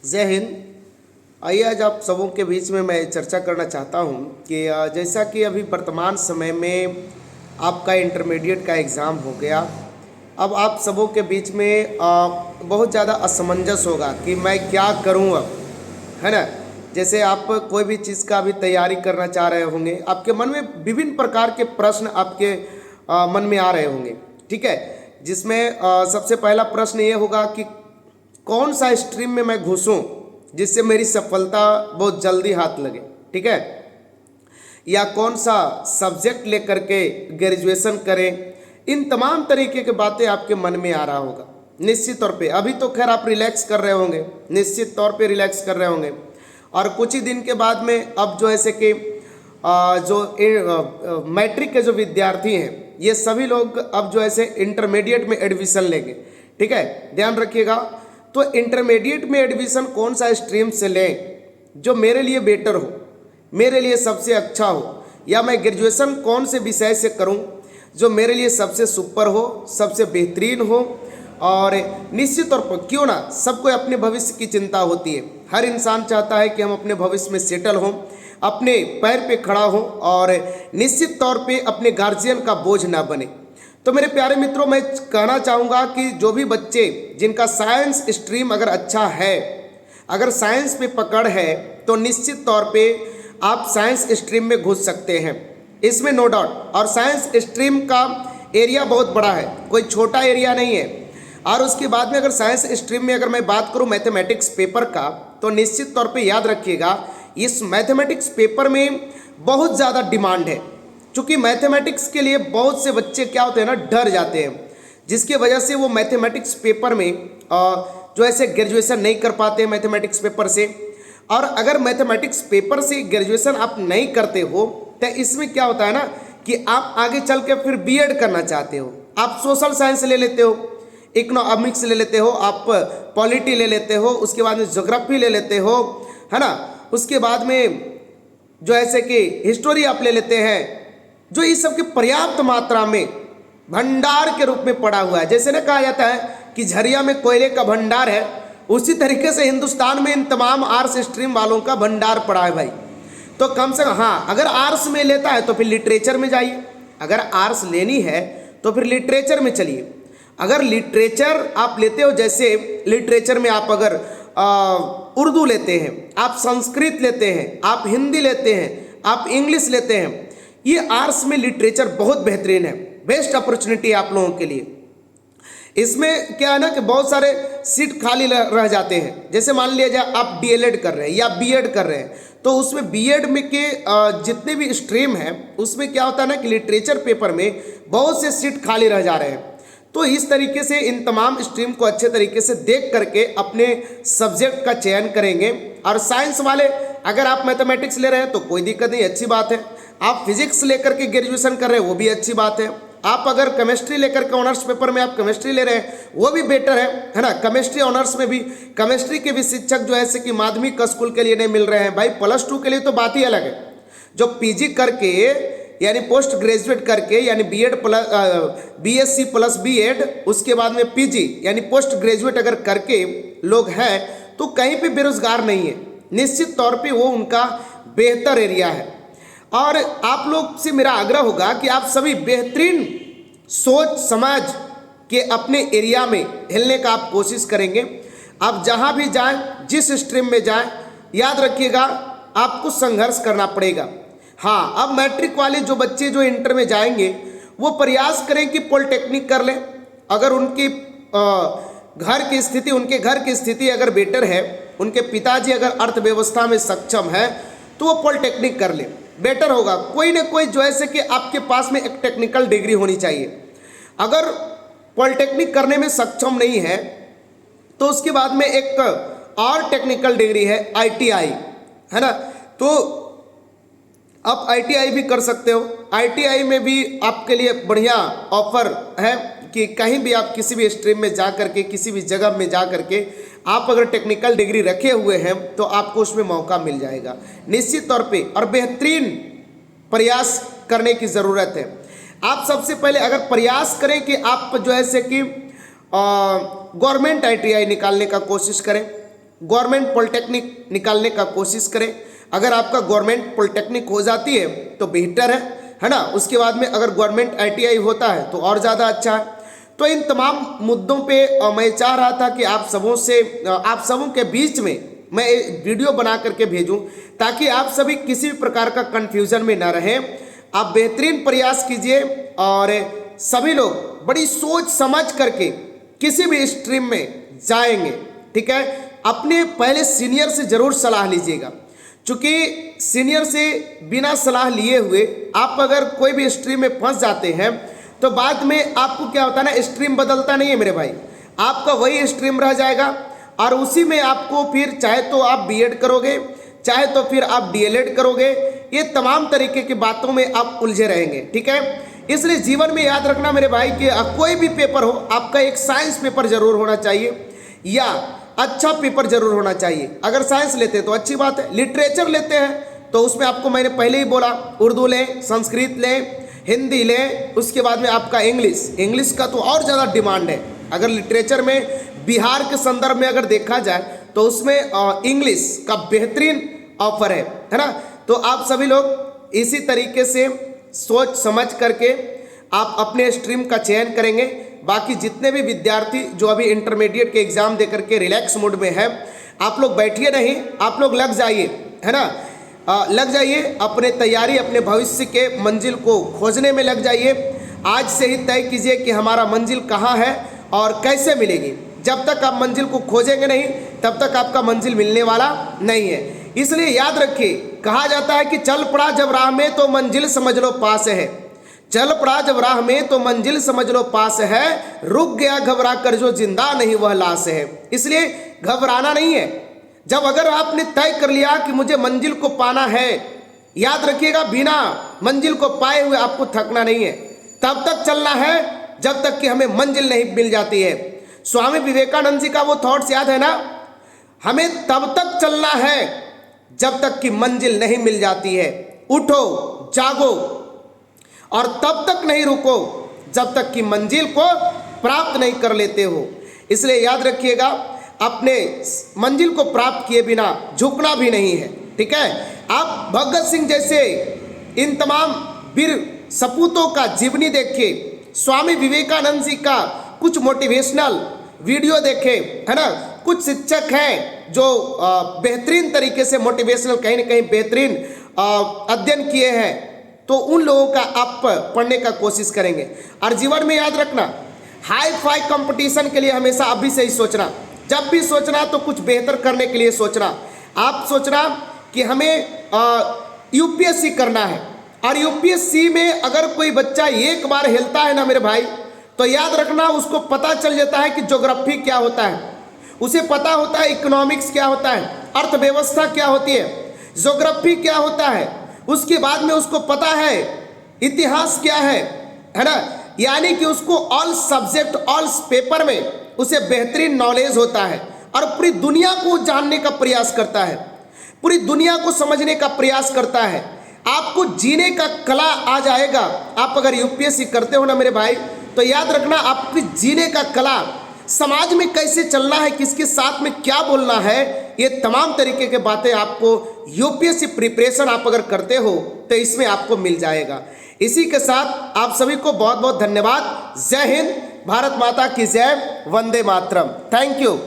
जय हिंद। आइए आज आप सबों के बीच में मैं चर्चा करना चाहता हूं कि जैसा कि अभी वर्तमान समय में आपका इंटरमीडिएट का एग्ज़ाम हो गया। अब आप सबों के बीच में बहुत ज़्यादा असमंजस होगा कि मैं क्या करूं अब, है ना। जैसे आप कोई भी चीज़ का अभी तैयारी करना चाह रहे होंगे, आपके मन में विभिन्न प्रकार के प्रश्न आपके मन में आ रहे होंगे, ठीक है। जिसमें सबसे पहला प्रश्न ये होगा कि कौन सा स्ट्रीम में मैं घुसूं जिससे मेरी सफलता बहुत जल्दी हाथ लगे, ठीक है। या कौन सा सब्जेक्ट लेकर के ग्रेजुएशन करें। इन तमाम तरीके की बातें आपके मन में आ रहा होगा। निश्चित तौर पे अभी तो खैर आप रिलैक्स कर रहे होंगे, निश्चित तौर पे रिलैक्स कर रहे होंगे। और कुछ ही दिन के बाद में अब जो ऐसे कि जो मैट्रिक के जो विद्यार्थी हैं, ये सभी लोग अब जो ऐसे इंटरमीडिएट में एडमिशन लेंगे, ठीक है। ध्यान रखिएगा। तो इंटरमीडिएट में एडमिशन कौन सा स्ट्रीम से लें जो मेरे लिए बेटर हो, मेरे लिए सबसे अच्छा हो, या मैं ग्रेजुएशन कौन से विषय से करूं जो मेरे लिए सबसे सुपर हो, सबसे बेहतरीन हो। और निश्चित तौर पर क्यों ना, सबको अपने भविष्य की चिंता होती है। हर इंसान चाहता है कि हम अपने भविष्य में सेटल हों, अपने पैर पे खड़ा हों और निश्चित तौर पे अपने गार्जियन का बोझ ना बने। तो मेरे प्यारे मित्रों, मैं कहना चाहूँगा कि जो भी बच्चे जिनका साइंस स्ट्रीम अगर अच्छा है, अगर साइंस पे पकड़ है, तो निश्चित तौर पे आप साइंस स्ट्रीम में घुस सकते हैं, इसमें नो डाउट। और साइंस स्ट्रीम का एरिया बहुत बड़ा है, कोई छोटा एरिया नहीं है। और उसके बाद में अगर साइंस स्ट्रीम में अगर मैं बात करूं मैथमेटिक्स पेपर का, तो निश्चित तौर पे याद रखिएगा इस मैथमेटिक्स पेपर में बहुत ज़्यादा डिमांड है। चूँकि मैथमेटिक्स के लिए बहुत से बच्चे क्या होते हैं ना, डर जाते हैं, जिसकी वजह से वो मैथमेटिक्स पेपर में जो ऐसे ग्रेजुएशन नहीं कर पाते हैं मैथमेटिक्स पेपर से। और अगर मैथमेटिक्स पेपर से ग्रेजुएशन आप नहीं करते हो तो इसमें क्या होता है ना कि आप आगे चल के फिर बीएड करना चाहते हो, आप सोशल साइंस ले लेते हो, इकोनॉमिक्स ले लेते हो, आप पॉलिटी ले लेते हो, उसके बाद में ज्योग्राफी ले लेते हो, है ना। उसके बाद में जो ऐसे कि हिस्टोरी आप ले लेते हैं, जो इस सब की पर्याप्त मात्रा में भंडार के रूप में पड़ा हुआ है। जैसे ना कहा जाता है कि झरिया में कोयले का भंडार है, उसी तरीके से हिंदुस्तान में इन तमाम आर्ट्स स्ट्रीम वालों का भंडार पड़ा है भाई। तो कम से कम हाँ, अगर आर्ट्स में लेता है तो फिर लिटरेचर में जाइए, अगर आर्ट्स लेनी है तो फिर लिटरेचर में चलिए। अगर लिटरेचर आप लेते हो, जैसे लिटरेचर में आप अगर उर्दू लेते हैं, आप संस्कृत लेते हैं, आप हिंदी लेते हैं, आप इंग्लिश लेते हैं, ये आर्ट्स में लिटरेचर बहुत बेहतरीन है, बेस्ट अपॉर्चुनिटी है आप लोगों के लिए। इसमें क्या है ना कि बहुत सारे सीट खाली रह जाते हैं। जैसे मान लिया जाए आप डीएलएड कर रहे हैं या बीएड कर रहे हैं, तो उसमें बीएड में के जितने भी स्ट्रीम हैं उसमें क्या होता है ना कि लिटरेचर पेपर में बहुत से सीट खाली रह जा रहे हैं। तो इस तरीके से इन तमाम स्ट्रीम को अच्छे तरीके से देख करके अपने सब्जेक्ट का चयन करेंगे। और साइंस वाले अगर आप मैथमेटिक्स ले रहे हैं तो कोई दिक्कत नहीं, अच्छी बात है। आप फिजिक्स लेकर के ग्रेजुएशन कर रहे हैं वो भी अच्छी बात है। आप अगर केमिस्ट्री लेकर के ऑनर्स पेपर में आप केमिस्ट्री ले रहे हैं वो भी बेटर है ना। केमिस्ट्री ऑनर्स में भी केमिस्ट्री के भी शिक्षक जो ऐसे कि माध्यमिक स्कूल के लिए नहीं मिल रहे हैं भाई, +2 के लिए तो बात ही अलग है। जो पीजी करके यानी पोस्ट ग्रेजुएट करके यानी BEd plus BSc plus BEd, उसके बाद में पीजी यानी पोस्ट ग्रेजुएट अगर करके लोग हैं तो कहीं पे बेरोजगार नहीं है। निश्चित तौर पे वो उनका बेहतर एरिया है। और आप लोग से मेरा आग्रह होगा कि आप सभी बेहतरीन सोच समझ के अपने एरिया में हिलने का आप कोशिश करेंगे। आप जहां भी जाएं, जिस स्ट्रीम में जाएं, याद रखिएगा आपको संघर्ष करना पड़ेगा। हाँ, अब मैट्रिक वाले जो बच्चे जो इंटर में जाएंगे वो प्रयास करें कि पॉलिटेक्निक कर लें। अगर उनकी घर की स्थिति, उनके घर की स्थिति अगर बेटर है, उनके पिताजी अगर अर्थव्यवस्था में सक्षम है, तो वो पॉलिटेक्निक कर लें, बेटर होगा। कोई ना कोई जो ऐसे कि आपके पास में एक टेक्निकल डिग्री होनी चाहिए। अगर पॉलिटेक्निक करने में सक्षम नहीं है तो उसके बाद में एक और टेक्निकल डिग्री है आईटीआई, है ना। तो आप आईटीआई भी कर सकते हो। आईटीआई में भी आपके लिए बढ़िया ऑफर है कि कहीं भी आप किसी भी स्ट्रीम में जा करके, किसी भी जगह में जा करके आप अगर टेक्निकल डिग्री रखे हुए हैं तो आपको उसमें मौका मिल जाएगा निश्चित तौर पे। और बेहतरीन प्रयास करने की ज़रूरत है। आप सबसे पहले अगर प्रयास करें कि आप जो है कि गवर्नमेंट आईटीआई निकालने का कोशिश करें, गवर्नमेंट पॉलिटेक्निक निकालने का कोशिश करें। अगर आपका गवर्नमेंट पॉलिटेक्निक हो जाती है तो बेहतर है ना। उसके बाद में अगर गवर्नमेंट ITI होता है तो और ज़्यादा अच्छा है। तो इन तमाम मुद्दों पे मैं चाह रहा था कि आप सबों के बीच में मैं वीडियो बना करके भेजूं, ताकि आप सभी किसी भी प्रकार का कन्फ्यूज़न में ना रहें। आप बेहतरीन प्रयास कीजिए और सभी लोग बड़ी सोच समझ करके किसी भी स्ट्रीम में जाएंगे, ठीक है। अपने पहले सीनियर से ज़रूर सलाह लीजिएगा, चूँकि सीनियर से बिना सलाह लिए हुए आप अगर कोई भी स्ट्रीम में फंस जाते हैं तो बाद में आपको क्या होता है ना, स्ट्रीम बदलता नहीं है मेरे भाई, आपका वही स्ट्रीम रह जाएगा और उसी में आपको फिर चाहे तो आप B.Ed करोगे, चाहे तो फिर आप DLED करोगे, ये तमाम तरीके की बातों में आप उलझे रहेंगे, ठीक है। इसलिए जीवन में याद रखना मेरे भाई कि कोई भी पेपर हो, आपका एक साइंस पेपर जरूर होना चाहिए या अच्छा पेपर जरूर होना चाहिए। अगर साइंस लेते हैं तो अच्छी बात है, लिटरेचर लेते हैं तो उसमें आपको मैंने पहले ही बोला, उर्दू लें, संस्कृत लें, हिंदी लें, उसके बाद में आपका इंग्लिश का तो और ज़्यादा डिमांड है। अगर लिटरेचर में बिहार के संदर्भ में अगर देखा जाए तो उसमें इंग्लिश का बेहतरीन ऑफर है ना। तो आप सभी लोग इसी तरीके से सोच समझ करके आप अपने स्ट्रीम का चयन करेंगे। बाकी जितने भी विद्यार्थी जो अभी इंटरमीडिएट के एग्ज़ाम दे करके रिलैक्स मूड में है, आप लोग बैठिए नहीं, आप लोग लग जाइए, है ना। लग जाइए अपने तैयारी, अपने भविष्य के मंजिल को खोजने में लग जाइए। आज से ही तय कीजिए कि हमारा मंजिल कहाँ है और कैसे मिलेगी। जब तक आप मंजिल को खोजेंगे नहीं तब तक आपका मंजिल मिलने वाला नहीं है। इसलिए याद रखिए, कहा जाता है कि चल पड़ा जब राह में तो मंजिल समझ लो पास है। चल पड़ा जब राह में तो मंजिल समझ लो पास है, रुक गया घबरा कर जो जिंदा नहीं वह लाश है। इसलिए घबराना नहीं है। जब अगर आपने तय कर लिया कि मुझे मंजिल को पाना है, याद रखिएगा बिना मंजिल को पाए हुए आपको थकना नहीं है। तब तक चलना है जब तक कि हमें मंजिल नहीं मिल जाती है। स्वामी विवेकानंद जी का वो थॉट्स याद है ना, हमें तब तक चलना है जब तक कि मंजिल नहीं मिल जाती है। उठो, जागो और तब तक नहीं रुको जब तक कि मंजिल को प्राप्त नहीं कर लेते हो। इसलिए याद रखिएगा, अपने मंजिल को प्राप्त किए बिना झुकना भी नहीं है, ठीक है। आप भगत सिंह जैसे इन तमाम वीर सपूतों का जीवनी देखिए, स्वामी विवेकानंद जी का कुछ मोटिवेशनल वीडियो देखें, है ना। कुछ शिक्षक हैं जो बेहतरीन तरीके से मोटिवेशनल कहीं ना कहीं बेहतरीन अध्ययन किए हैं, तो उन लोगों का आप पढ़ने का कोशिश करेंगे। और जीवन में याद रखना, हाई फाई कंपटीशन के लिए हमेशा अभी से ही सोचना। जब भी सोचना तो कुछ बेहतर करने के लिए सोचना। आप सोचना कि हमें UPSC करना है, और UPSC में अगर कोई बच्चा एक बार हिलता है ना मेरे भाई, तो याद रखना उसको पता चल जाता है कि ज्योग्राफी क्या होता है, उसे पता होता है इकोनॉमिक्स क्या होता है, अर्थव्यवस्था क्या होती है, ज्योग्राफी क्या होता है, उसके बाद में उसको पता है इतिहास क्या है ना। यानी कि उसको ऑल सब्जेक्ट ऑल पेपर में उसे बेहतरीन नॉलेज होता है और पूरी दुनिया को जानने का प्रयास करता है, पूरी दुनिया को समझने का प्रयास करता है। आपको जीने का कला आ जाएगा। आप अगर UPSC करते हो ना मेरे भाई, तो याद रखना आपकी जीने का कला, समाज में कैसे चलना है, किसके साथ में क्या बोलना है, ये तमाम तरीके के बातें आपको UPSC प्रिपरेशन आप अगर करते हो तो इसमें आपको मिल जाएगा। इसी के साथ आप सभी को बहुत बहुत धन्यवाद। जय हिंद, भारत माता की जय, वंदे मातरम। Thank you.